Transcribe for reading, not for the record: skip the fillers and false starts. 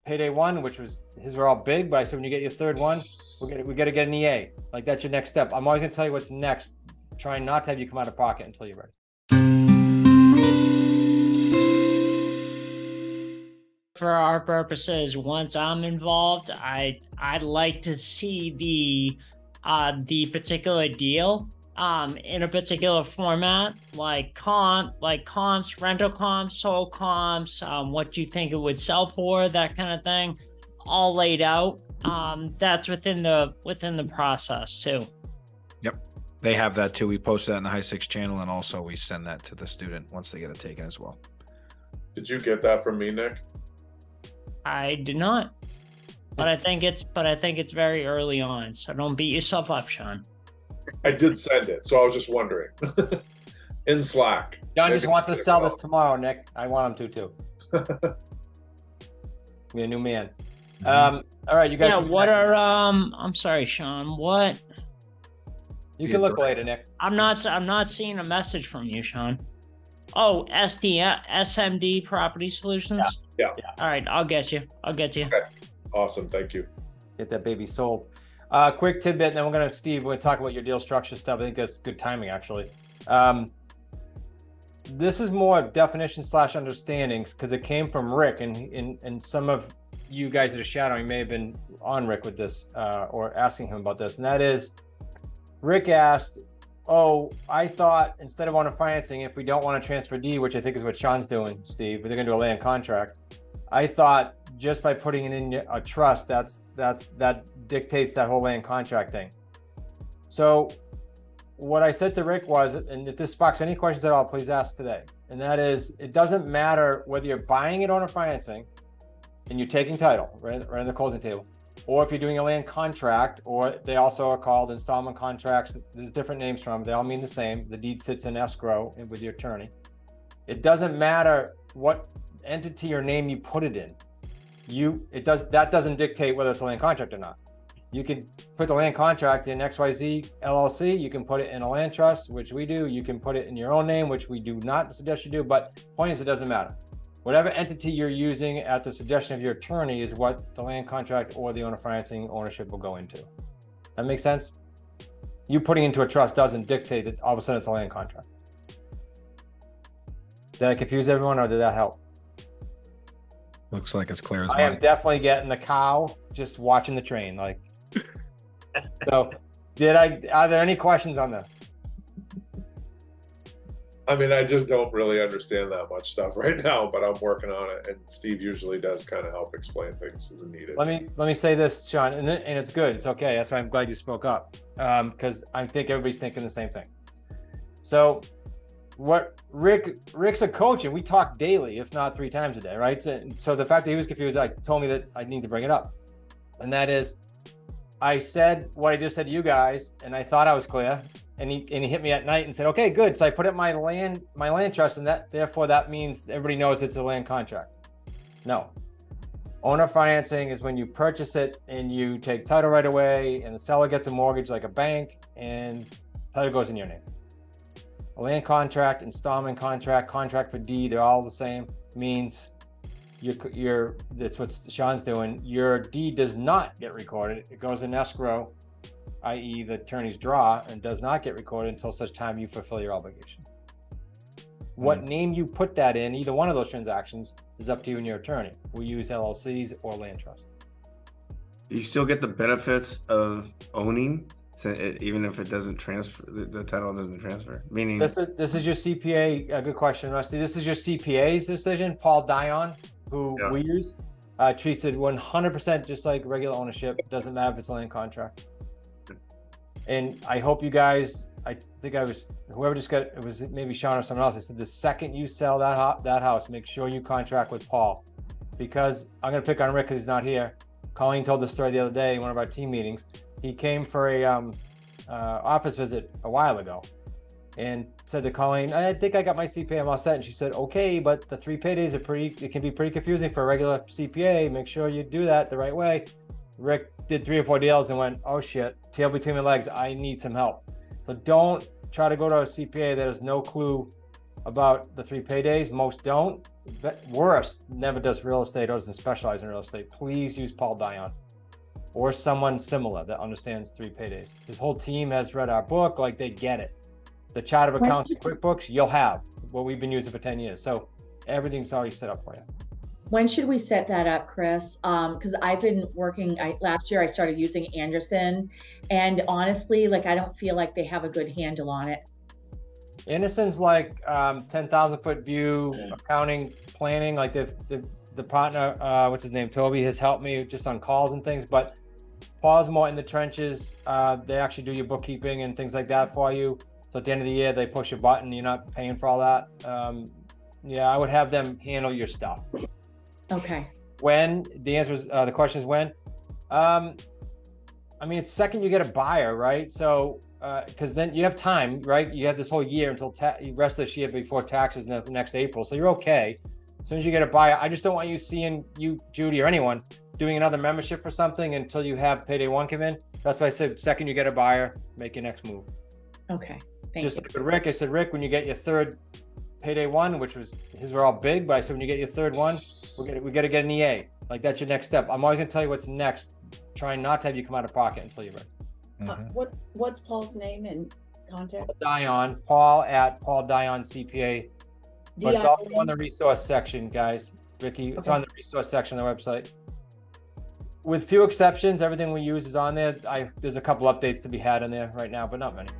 payday 1, which was his were all big, but I said when you get your third one, we got to get an EA. Like that's your next step. I'm always gonna tell you what's next, trying not to have you come out of pocket until you're ready. For our purposes, once I'm involved, I'd like to see the particular deal in a particular format, like comps, rental comps, sold comps, what you think it would sell for, that kind of thing, all laid out. That's within the process too. Yep, they have that too. We post that in the High Six channel, and also we send that to the student once they get it taken as well. Did you get that from me, Nick? I did not, but I think it's very early on, so don't beat yourself up, Sean. I did send it, so I was just wondering. In Slack. John just wants to sell this tomorrow, Nick. I want him to too. Be a new man. All right, you guys. Yeah, what are I'm sorry, Sean. What? You can look later, Nick. I'm not seeing a message from you, Sean. Oh, SMD Property Solutions. Yeah. All right, I'll get you. Okay. Awesome, thank you. Get that baby sold. Quick tidbit, and then we're gonna Steve. We're gonna talk about your deal structure stuff. I think that's good timing, actually. This is more definition / understandings because it came from Rick, and some of you guys that are shadowing may have been on Rick with this or asking him about this, and that is, Rick asked, "Oh, I thought instead of owner financing, if we don't want to transfer deed, which I think is what Sean's doing, Steve, but they're gonna do a land contract. I thought just by putting it in a trust, that dictates that whole land contract thing." So what I said to Rick was, and if this sparks any questions at all, please ask today. And that is, it doesn't matter whether you're buying it owner financing and you're taking title right on the closing table, or if you're doing a land contract, or they also are called installment contracts. There's different names from them. They all mean the same. The deed sits in escrow with your attorney. It doesn't matter what entity or name you put it in. That doesn't dictate whether it's a land contract or not. You can put the land contract in XYZ LLC. You can put it in a land trust, which we do. You can put it in your own name, which we do not suggest you do. But point is, it doesn't matter. Whatever entity you're using at the suggestion of your attorney is what the land contract or the owner financing ownership will go into. That makes sense? You putting into a trust doesn't dictate that all of a sudden it's a land contract. Did I confuse everyone, or did that help? Looks like it's clear as I am definitely getting the cow, just watching the train. Like, so are there any questions on this? I mean, I just don't really understand that much stuff right now, but I'm working on it, and Steve usually does kind of help explain things as needed. Let me say this, Sean, and it's good. It's okay. That's why I'm glad you spoke up, because I think everybody's thinking the same thing. So what Rick's a coach, and we talk daily, if not 3 times a day, right? So the fact that he was confused, told me that I need to bring it up. And that is, I said what I just said to you guys, and I thought I was clear, and he hit me at night and said, okay, good. So I put it in my land trust, and therefore that means everybody knows it's a land contract. No. Owner financing is when you purchase it and you take title right away, and the seller gets a mortgage like a bank, and title goes in your name. A land contract, installment contract, contract for deed, they're all the same. Means that's what Sean's doing. Your deed does not get recorded. It goes in escrow, i.e. the attorney's draw, and does not get recorded until such time you fulfill your obligation. What name you put that in, either one of those transactions, is up to you and your attorney. We use LLCs or land trust. You still get the benefits of owning, even if it doesn't transfer, the title doesn't transfer. Meaning, this is your CPA. A good question, Rusty. This is your CPA's decision. Paul Dion, who we use, treats it 100% just like regular ownership. It doesn't matter if it's a land contract. And I hope you guys, I think whoever just got, it was maybe Sean or someone else. I said, the second you sell that house, make sure you contract with Paul, because I'm going to pick on Rick because he's not here. Colleen told the story the other day in one of our team meetings. He came for a office visit a while ago and said to Colleen, I think I got my CPA, I'm all set. And she said, okay, but the 3 paydays it can be pretty confusing for a regular CPA. Make sure you do that the right way. Rick did 3 or 4 deals and went, oh shit, tail between my legs, I need some help. So don't try to go to a CPA that has no clue about the 3 paydays. Most don't. But worst never does real estate or doesn't specialize in real estate. Please use Paul Dion or someone similar that understands 3 paydays. His whole team has read our book, like they get it. The chart of accounts in QuickBooks, you'll have what we've been using for 10 years. So everything's already set up for you. When should we set that up, Chris? Because I've been working, last year I started using Anderson, and honestly, like, I don't feel like they have a good handle on it. Anderson's like 10,000 foot view, accounting, planning, like the partner, what's his name, Toby, has helped me just on calls and things, but Paul's more in the trenches. They actually do your bookkeeping and things like that for you. So at the end of the year, they push a button, you're not paying for all that. Yeah, I would have them handle your stuff. Okay. When? The answer is, the question is when? I mean, it's second you get a buyer, right? So, because then you have time, right? You have this whole year until the rest of this year before taxes in the next April. So you're okay. As soon as you get a buyer, I just don't want you seeing you, Judy, or anyone doing another membership for something until you have payday 1 come in. That's why I said second you get a buyer, make your next move. Okay. Thank Just you. like with Rick, I said, Rick, when you get your third payday 1, which was his were all big, but I said when you get your third one, we got to get an EA. Like that's your next step. I'm always gonna tell you what's next. Trying not to have you come out of pocket until you're ready. What's Paul's name and contact? Dion, Paul at Paul Dion CPA. But it's also on the resource section, guys. Ricky, it's on the resource section of the website. With few exceptions, everything we use is on there. There's a couple updates to be had in there right now, but not many.